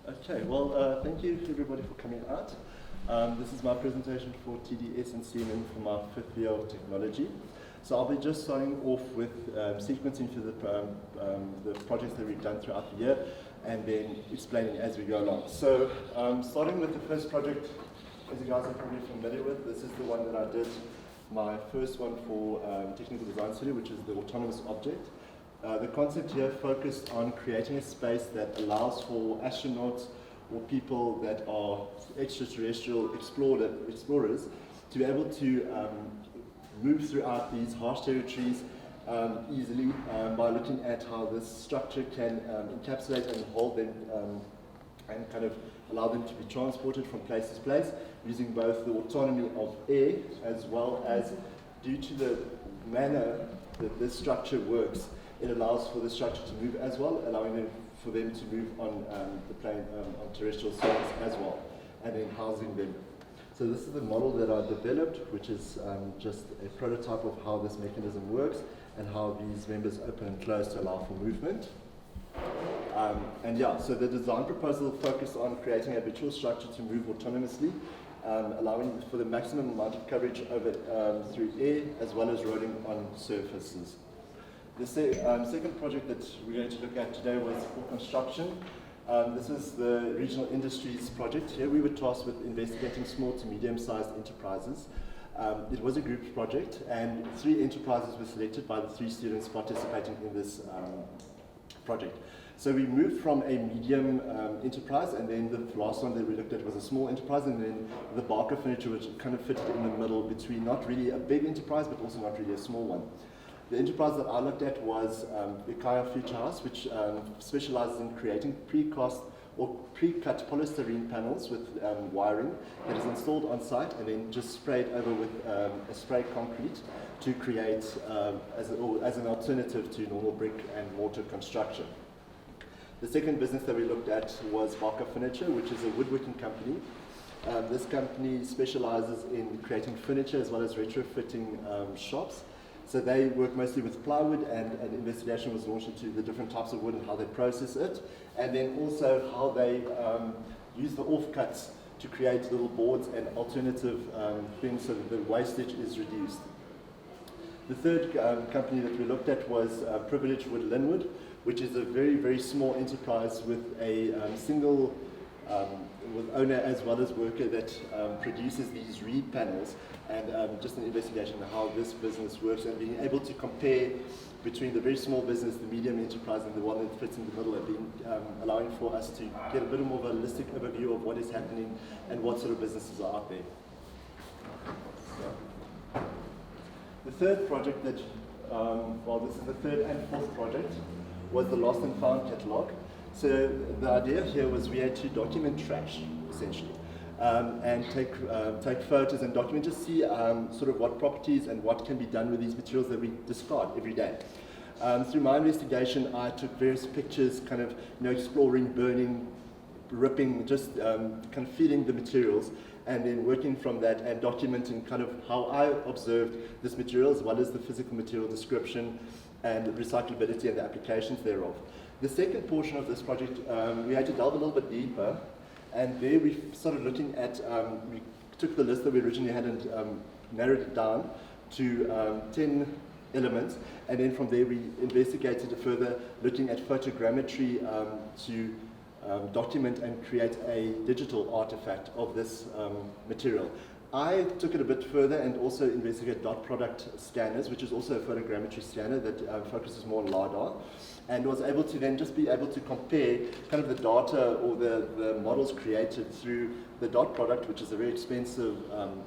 Okay, well, thank you everybody for coming out. This is my presentation for TDS and CMN for my 5th year of technology. So I'll be just starting off with sequencing through the projects that we've done throughout the year and then explaining as we go along. So starting with the first project, as you guys are probably familiar with, this is the one that I did, my first one for technical design study, which is the autonomous object. The concept here focused on creating a space that allows for astronauts or people that are extraterrestrial explorers to be able to move throughout these harsh territories easily by looking at how this structure can encapsulate and hold them and kind of allow them to be transported from place to place using both the autonomy of air as well as, due to the manner that this structure works, it allows for the structure to move as well, allowing for them to move on the plane, on terrestrial surface as well, and then housing them. So this is the model that I developed, which is just a prototype of how this mechanism works and how these members open and close to allow for movement. And yeah, so the design proposal focused on creating a virtual structure to move autonomously, allowing for the maximum amount of coverage over through air as well as rolling on surfaces. The second project that we're going to look at today was for construction. This is the regional industries project. Here we were tasked with investigating small to medium-sized enterprises. It was a group project, and 3 enterprises were selected by the 3 students participating in this project. So we moved from a medium enterprise, and then the last one that we looked at was a small enterprise, and then the Barker furniture, which kind of fitted in the middle between not really a big enterprise, but also not really a small one. The enterprise that I looked at was the Kaya Future House, which specializes in creating pre-cast or pre-cut polystyrene panels with wiring that is installed on site and then just sprayed over with a spray concrete to create as an alternative to normal brick and mortar construction. The second business that we looked at was Barker Furniture, which is a woodworking company. This company specializes in creating furniture as well as retrofitting shops. So they work mostly with plywood, and an investigation was launched into the different types of wood and how they process it, and then also how they use the offcuts to create little boards and alternative things so that the wastage is reduced. The third company that we looked at was Privilege Wood Linwood, which is a very, very small enterprise with a single with owner as well as worker that produces these reed panels, and just an investigation of how this business works and being able to compare between the very small business, the medium enterprise, and the one that fits in the middle, and being, allowing for us to get a bit more of a holistic overview of what is happening and what sort of businesses are out there. So, the third project that, this is the third and fourth project, was the Lost and Found catalogue. So the idea here was we had to document trash, essentially, and take photos and document, just see sort of what properties and what can be done with these materials that we discard every day. Through my investigation, I took various pictures, kind of exploring, burning, ripping, just kind of feeding the materials, and then working from that and documenting kind of how I observed this material as well as the physical material description and recyclability and the applications thereof. The second portion of this project, we had to delve a little bit deeper, and there we started looking at, we took the list that we originally had and narrowed it down to 10 elements, and then from there we investigated further, looking at photogrammetry to document and create a digital artifact of this material. I took it a bit further and also investigated dot product scanners, which is also a photogrammetry scanner that focuses more on LiDAR, and was able to then just be able to compare kind of the data or the models created through the dot product, which is a very expensive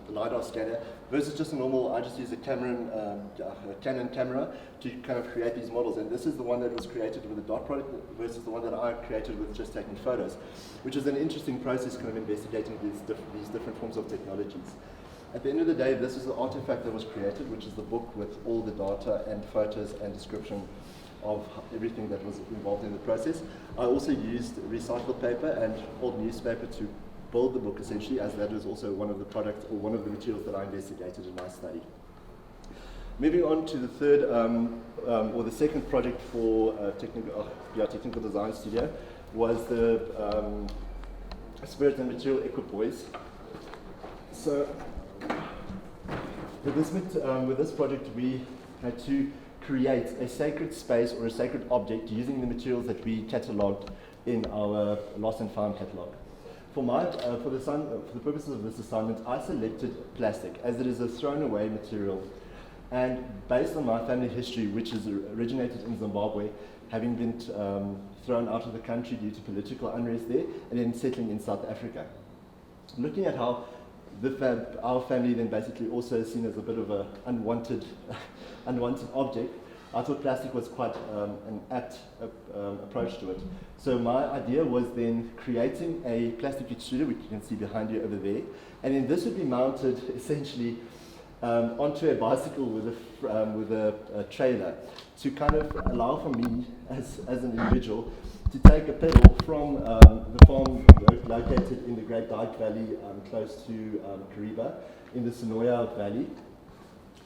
LiDAR scanner, versus just a normal, I just use a Canon camera to kind of create these models. And this is the one that was created with the dot product versus the one that I created with just taking photos, which is an interesting process, kind of investigating these different forms of technologies. At the end of the day, this is the artifact that was created, which is the book with all the data and photos and description of everything that was involved in the process. I also used recycled paper and old newspaper to build the book, essentially, as that is also one of the products or one of the materials that I investigated in my study. Moving on to the third or the second project for technical design studio was the spirit and material equipoise. So with this project, we had to create a sacred space or a sacred object using the materials that we catalogued in our lost and found catalogue. For the purposes of this assignment, I selected plastic as it is a thrown away material, and based on my family history, which is originated in Zimbabwe, having been thrown out of the country due to political unrest there, and then settling in South Africa. Looking at how our family then basically also is seen as a bit of an unwanted object, I thought plastic was quite an apt approach to it. So my idea was then creating a plastic extruder, which you can see behind you over there, and then this would be mounted essentially onto a bicycle with a trailer to kind of allow for me as an individual to take a pedal from the farm located in the Great Dyke Valley close to Kariba in the Sonoya Valley,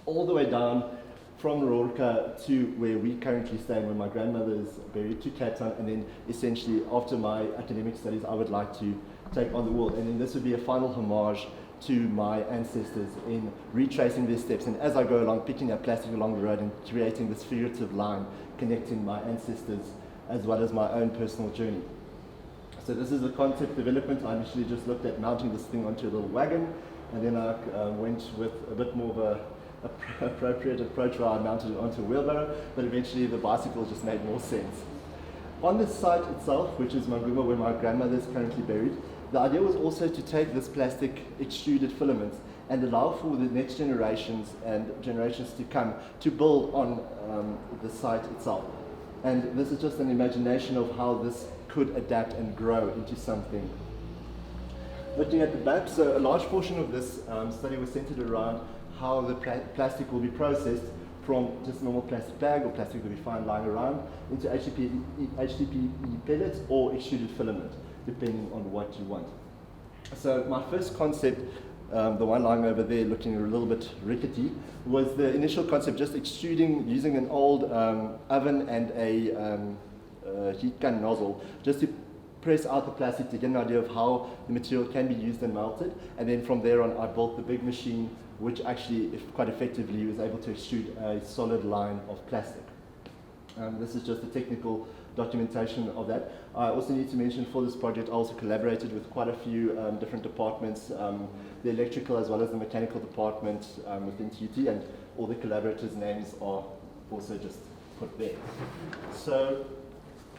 all the way down from Rorka to where we currently stay, where my grandmother is buried, to Cape Town, and then essentially after my academic studies I would like to take on the world. And then this would be a final homage to my ancestors in retracing their steps, and as I go along, picking up plastic along the road and creating this figurative line connecting my ancestors as well as my own personal journey. So this is the concept development. I initially just looked at mounting this thing onto a little wagon, and then I went with a bit more of a appropriate approach where I mounted it onto a wheelbarrow, but eventually the bicycle just made more sense. On the site itself, which is Manguma, where my grandmother is currently buried, the idea was also to take this plastic extruded filaments and allow for the next generations and generations to come to build on the site itself. And this is just an imagination of how this could adapt and grow into something. Looking at the back, so a large portion of this study was centered around how the plastic will be processed from just normal plastic bag or plastic that we find lying around into HDPE pellets or extruded filament, depending on what you want. So my first concept, the one lying over there looking a little bit rickety, was the initial concept just extruding using an old oven and a heat gun nozzle just to press out the plastic to get an idea of how the material can be used and melted, and then from there on I built the big machine which actually quite effectively was able to extrude a solid line of plastic. This is just the technical documentation of that. I also need to mention for this project I also collaborated with quite a few different departments, the electrical as well as the mechanical department within TUT, and all the collaborators' names are also just put there. So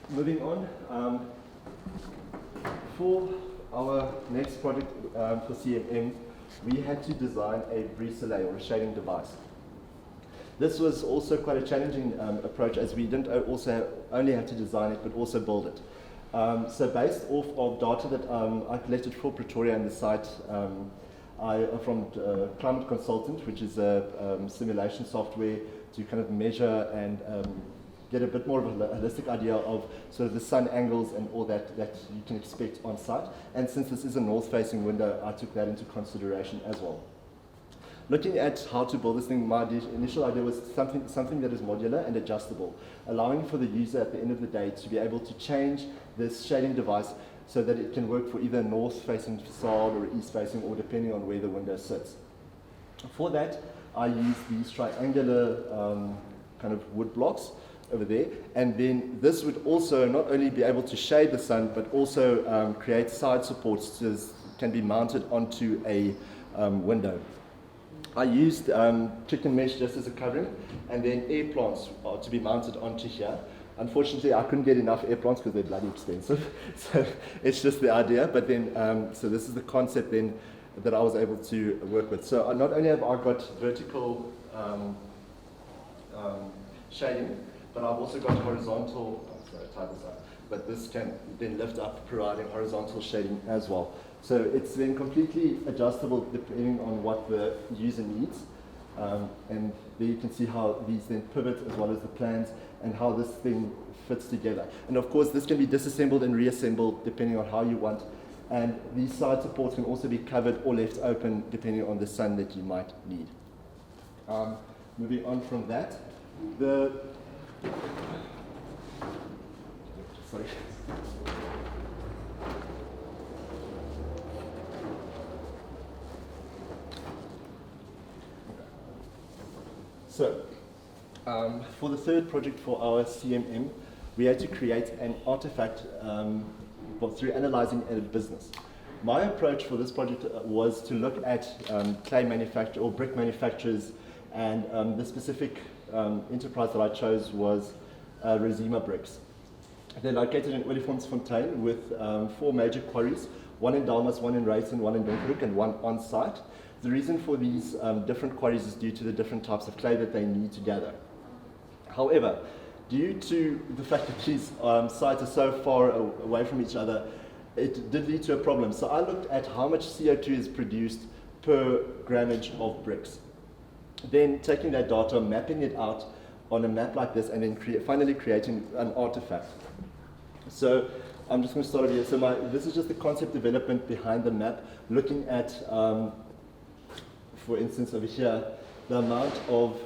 moving on, for our next project for CMM, we had to design a brise-soleil or a shading device. This was also quite a challenging approach, as we didn't also only have to design it but also build it. So based off of data that I collected for Pretoria and the site, from Climate Consultant, which is a simulation software to kind of measure and get a bit more of a holistic idea of sort of the sun angles and all that you can expect on site. And since this is a north-facing window, I took that into consideration as well. Looking at how to build this thing, my initial idea was something that is modular and adjustable, allowing for the user at the end of the day to be able to change this shading device so that it can work for either north-facing facade or east-facing, or depending on where the window sits. For that, I used these triangular kind of wood blocks over there, and then this would also not only be able to shade the sun, but also create side supports that can be mounted onto a window. I used chicken mesh just as a covering, and then air plants to be mounted onto here. Unfortunately, I couldn't get enough air plants because they're bloody expensive, so it's just the idea. But then, so this is the concept then that I was able to work with. So not only have I got vertical shading, but I've also got horizontal, tie this up, but this can then lift up, providing horizontal shading as well. So it's then completely adjustable depending on what the user needs. And there you can see how these then pivot as well as the plans and how this thing fits together. And of course this can be disassembled and reassembled depending on how you want. And these side supports can also be covered or left open depending on the sun that you might need. Moving on from that, So, for the third project for our CMM, we had to create an artifact through analyzing a business. My approach for this project was to look at clay manufacture or brick manufacturers, and the specific enterprise that I chose was Resima Bricks. They're located in Olifantsfontein with 4 major quarries, one in Dalmas, one in Ruyten, one in Donkerhoek, and one on site. The reason for these different quarries is due to the different types of clay that they need to gather. However, due to the fact that these sites are so far away from each other, it did lead to a problem. So I looked at how much CO2 is produced per grammage of bricks. Then taking that data, mapping it out on a map like this, and then finally creating an artifact. So I'm just going to start over here. So this is just the concept development behind the map, looking at, for instance over here, the amount of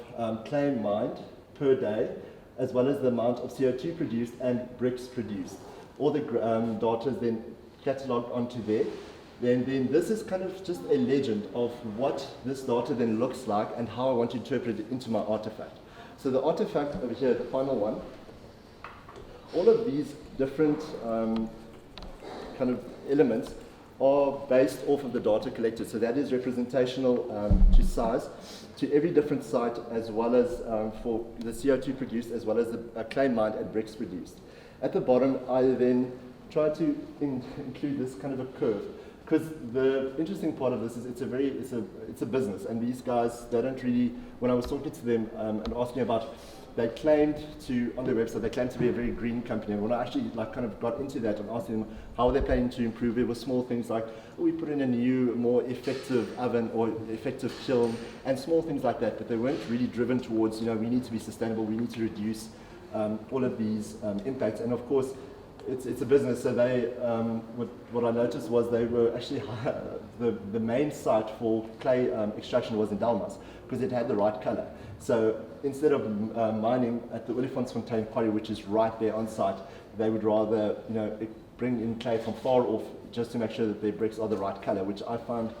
clay mined per day, as well as the amount of CO2 produced and bricks produced. All the data is then catalogued onto there. Then this is kind of just a legend of what this data then looks like and how I want to interpret it into my artifact. So the artifact over here, the final one, all of these different kind of elements are based off of the data collected. So that is representational to size, to every different site, as well as for the CO2 produced, as well as the clay mined and bricks produced. At the bottom, I then try to include this kind of a curve, because the interesting part of this is it's a business, and these guys, they don't really, when I was talking to them and asking about, they claimed to, on their website, they claimed to be a very green company. And when I actually kind of got into that and asked them how they're planning to improve, it was small things like, we put in a new, more effective oven or effective kiln, and small things like that. But they weren't really driven towards, we need to be sustainable, we need to reduce all of these impacts. And of course, it's a business, so they, what I noticed was they were actually, the main site for clay extraction was in Dalmas, because it had the right color. So instead of mining at the Olifantsfontein quarry, which is right there on site, they would rather, bring in clay from far off just to make sure that their bricks are the right color, which I find,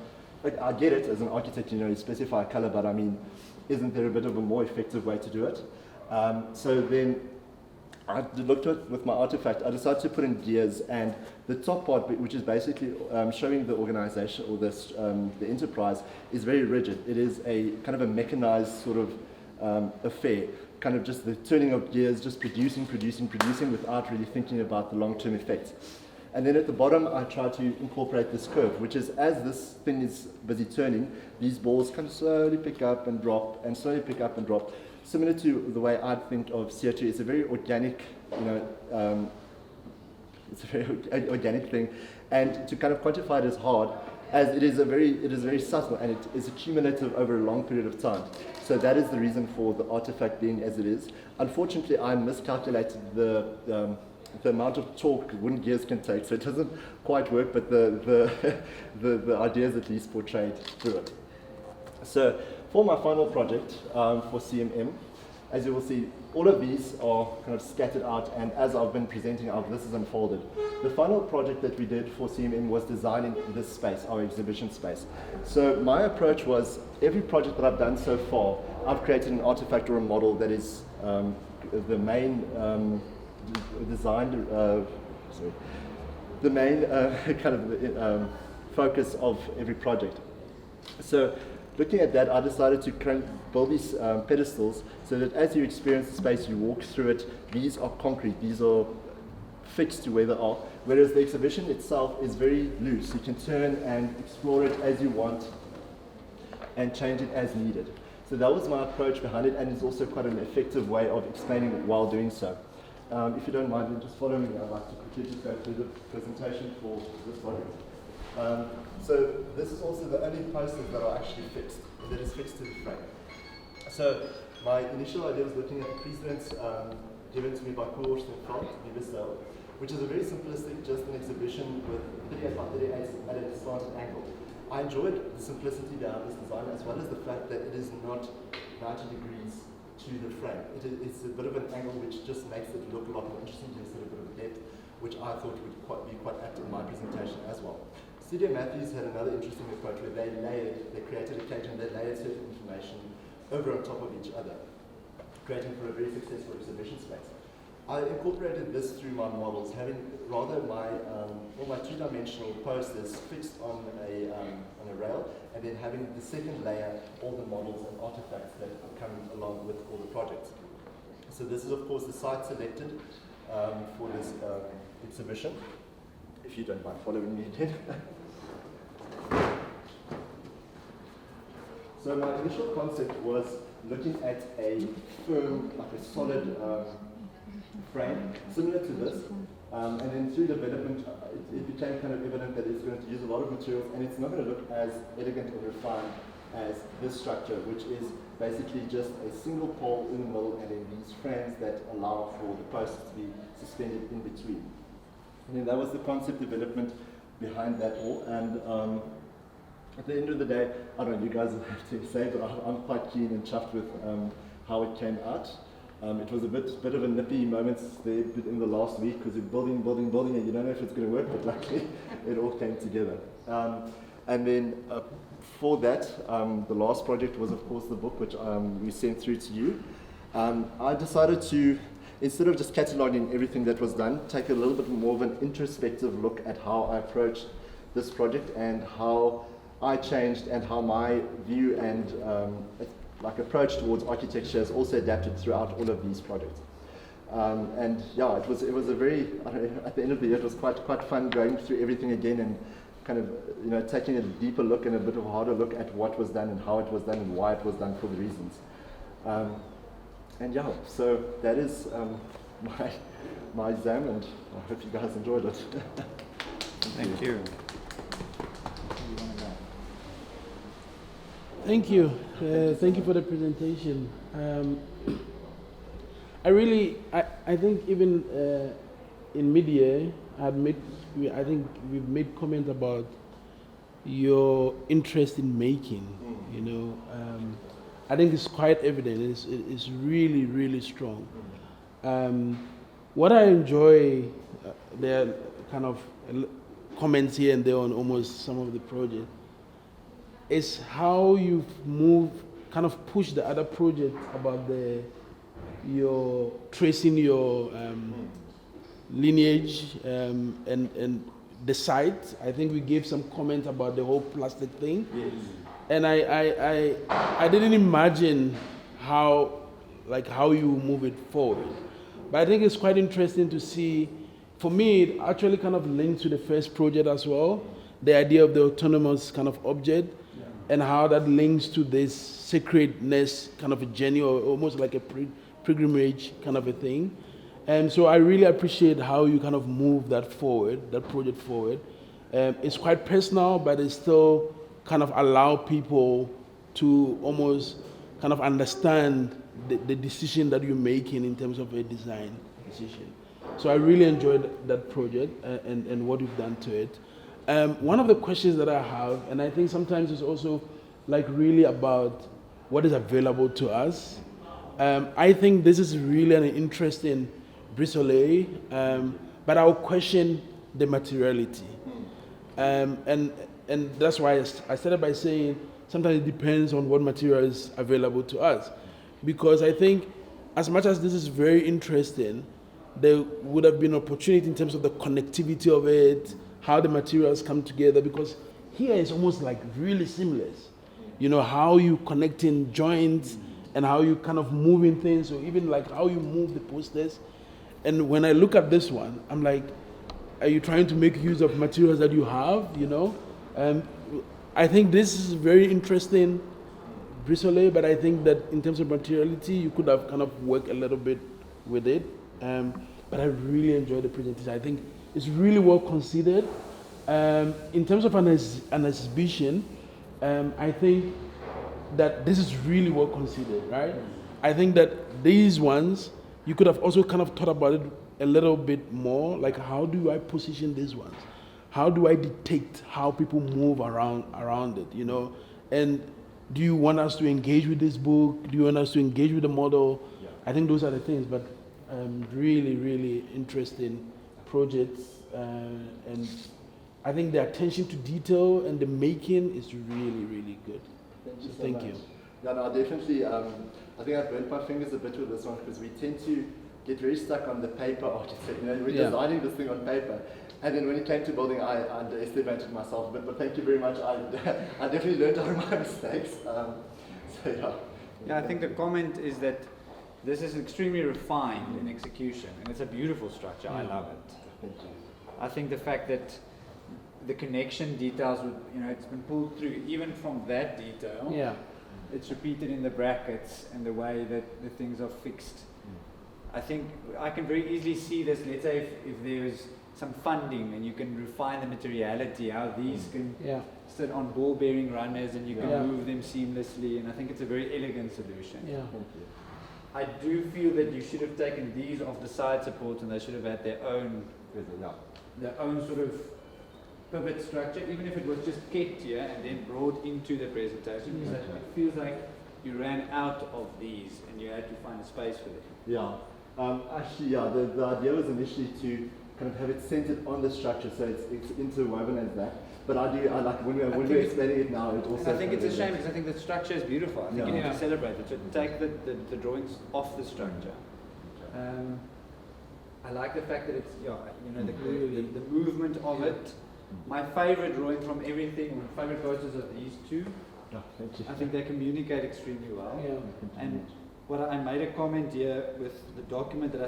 I get it as an architect, you specify a color, but I mean, isn't there a bit of a more effective way to do it? So then I looked at it with my artifact. I decided to put in gears, and the top part, which is basically showing the organization or the enterprise, is very rigid. It is a kind of a mechanized sort of affair, kind of just the turning of gears, just producing without really thinking about the long-term effects. And then at the bottom, I try to incorporate this curve, which is as this thing is busy turning, these balls kind of slowly pick up and drop, and slowly pick up and drop. Similar to the way I'd think of CO2, it's a very organic, it's a very organic thing, and to kind of quantify it is hard, as it is very subtle, and it is accumulative over a long period of time. So that is the reason for the artifact being as it is. Unfortunately, I miscalculated the amount of torque wooden gears can take, so it doesn't quite work, but the idea is at least portrayed through it. So for my final project for CMM, as you will see, all of these are kind of scattered out, and as I've been presenting out, this is unfolded. The final project that we did for CMM was designing this space, our exhibition space. So my approach was, every project that I've done so far, I've created an artifact or a model that is the main kind of focus of every project. So looking at that, I decided to build these pedestals so that as you experience the space, you walk through it. These are concrete, these are fixed to where they are, whereas the exhibition itself is very loose. You can turn and explore it as you want and change it as needed. So that was my approach behind it, and it's also quite an effective way of explaining it while doing so. If you don't mind, just follow me. I'd like to quickly just go through the presentation for this project. So this is also the only posters that are actually fixed, that is fixed to the frame. So my initial idea was looking at the precedents given to me by Koos and Front, which is a very simplistic, just an exhibition with 38 by 38 at a slanted angle. I enjoyed the simplicity behind this design, as well as the fact that it is not 90 degrees to the frame. It's a bit of an angle which just makes it look a lot more interesting, gives it a bit of depth, which I thought would be quite apt in my presentation as well. Studio Matthews had another interesting approach where they created a cage and they layered certain information over on top of each other, creating for a very successful exhibition space. I incorporated this through my models, having rather all my two-dimensional posters fixed on a rail, and then having the second layer, all the models and artifacts that come along with all the projects. So this is, of course, the site selected for this exhibition. If you don't mind following me ahead. So my initial concept was looking at a firm, like a solid frame, similar to this, and then through development, it became kind of evident that it's going to use a lot of materials, and it's not going to look as elegant and refined as this structure, which is basically just a single pole in the middle, and then these frames that allow for the posts to be suspended in between. And then that was the concept development behind that all, and at the end of the day, I don't know, you guys have to say, but I'm quite keen and chuffed with how it came out. It was a bit of a nippy moment there in the last week because you're building, and you don't know if it's going to work, but luckily it all came together. And then for that, the last project was, of course, the book, which we sent through to you. I decided to, instead of just cataloguing everything that was done, take a little bit more of an introspective look at how I approached this project and how I changed and how my view and approach towards architecture has also adapted throughout all of these projects. And yeah, it was a very, at the end of the year, it was quite fun going through everything again and kind of, taking a deeper look and a bit of a harder look at what was done and how it was done and why it was done for the reasons. And yeah, so that is my exam, and I hope you guys enjoyed it. Thank you. Thank you. Thank you for the presentation. I think even in mid-year, I think we've made comments about your interest in making. I think it's quite evident. It's really, really strong. What I enjoy, there are kind of comments here and there on almost some of the projects, is how you've moved, kind of pushed the other project about your tracing your lineage and the site. I think we gave some comment about the whole plastic thing. Yes. And I didn't imagine how you move it forward. But I think it's quite interesting to see. For me, it actually kind of linked to the first project as well, the idea of the autonomous kind of object, and how that links to this sacredness kind of a journey, or almost like a pilgrimage kind of a thing. And so I really appreciate how you kind of move that project forward. It's quite personal, but it still kind of allow people to almost kind of understand the decision that you're making in terms of a design decision. So I really enjoyed that project and what you've done to it. One of the questions that I have, and I think sometimes it's also like really about what is available to us. I think this is really an interesting bristle, but I'll question the materiality. And that's why I started by saying sometimes it depends on what material is available to us. Because I think as much as this is very interesting, there would have been opportunity in terms of the connectivity of it, how the materials come together, because here it's almost like really seamless. How you connecting joints and how you kind of moving things, or even like how you move the posters. And when I look at this one, I'm like, are you trying to make use of materials that you have, I think this is very interesting bristle, but I think that in terms of materiality, you could have kind of worked a little bit with it. But I really enjoyed the presentation. I think it's really well considered. In terms of an exhibition, I think that this is really well considered, right? I think that these ones, you could have also kind of thought about it a little bit more, like how do I position these ones? How do I detect how people move around it, And do you want us to engage with this book? Do you want us to engage with the model? Yeah. I think those are the things, but really, really interesting projects. And I think the attention to detail and the making is really, really good. Thank you. Yeah, no, definitely. I think I've burnt my fingers a bit with this one because we tend to get very stuck on the paper architect. You know, we're designing this thing on paper. And then when it came to building, I underestimated myself a bit. But thank you very much. I definitely learned out of my mistakes. So yeah. Yeah, I think the comment is that this is extremely refined in execution, and it's a beautiful structure. I love it. Thank you. I think the fact that the connection details, it's been pulled through even from that detail. Yeah. It's repeated in the brackets and the way that the things are fixed. I think I can very easily see this. Let's say if there's some funding and you can refine the materiality, how these can sit on ball bearing runners and you can move them seamlessly, and I think it's a very elegant solution. Yeah. Thank you. I do feel that you should have taken these off the side supports and they should have had their own sort of pivot structure, even if it was just kept here and then brought into the presentation, because it feels like you ran out of these and you had to find a space for them. Yeah. Actually, yeah, the idea was initially to kind of have it centered on the structure, so it's interwoven as that. But I like when we're explaining it now, it also. And I think it's a shame because I think the structure is beautiful. I think you need to celebrate it. So take the drawings off the structure. I like the fact that it's the movement of it. My favorite drawing from everything, my favorite photos of these two. Oh, thank you. I think they communicate extremely well. Yeah. And what I made a comment here with the document that I